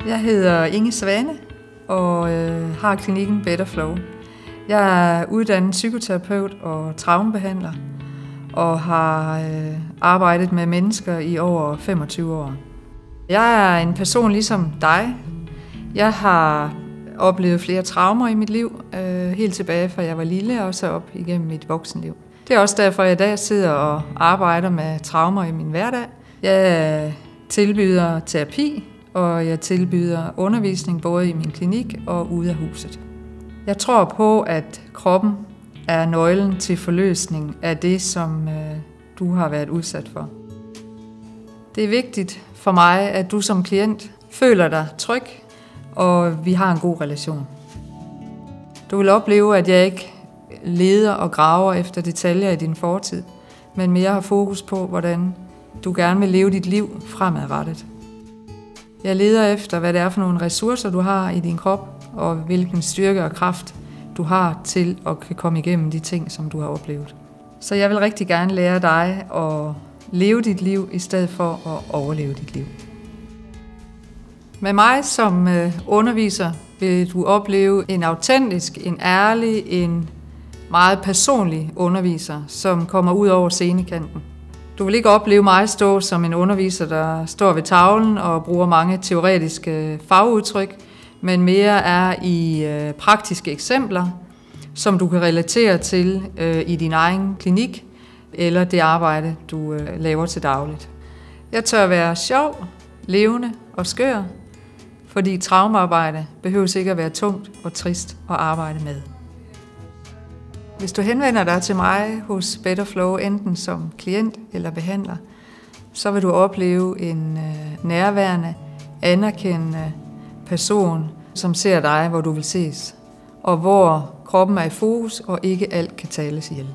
Jeg hedder Inge Svane og har klinikken Better Flow. Jeg er uddannet psykoterapeut og traumebehandler og har arbejdet med mennesker i over 25 år. Jeg er en person ligesom dig. Jeg har oplevet flere traumer i mit liv, helt tilbage fra jeg var lille og så op igennem mit voksenliv. Det er også derfor, jeg i dag sidder og arbejder med traumer i min hverdag. Jeg tilbyder terapi, og jeg tilbyder undervisning både i min klinik og ude af huset. Jeg tror på, at kroppen er nøglen til forløsning af det, som du har været udsat for. Det er vigtigt for mig, at du som klient føler dig tryg, og vi har en god relation. Du vil opleve, at jeg ikke leder og graver efter detaljer i din fortid, men mere har fokus på, hvordan du gerne vil leve dit liv fremadrettet. Jeg leder efter, hvad det er for nogle ressourcer, du har i din krop, og hvilken styrke og kraft du har til at kan komme igennem de ting, som du har oplevet. Så jeg vil rigtig gerne lære dig at leve dit liv, i stedet for at overleve dit liv. Med mig som underviser vil du opleve en autentisk, en ærlig, en meget personlig underviser, som kommer ud over scenekanten. Du vil ikke opleve mig stå som en underviser, der står ved tavlen og bruger mange teoretiske fagudtryk, men mere er i praktiske eksempler, som du kan relatere til i din egen klinik eller det arbejde, du laver til dagligt. Jeg tør være sjov, levende og skør, fordi traumearbejde behøves ikke at være tungt og trist at arbejde med. Hvis du henvender dig til mig hos Better Flow, enten som klient eller behandler, så vil du opleve en nærværende, anerkendende person, som ser dig, hvor du vil ses, og hvor kroppen er i fokus, og ikke alt kan tales ihjel.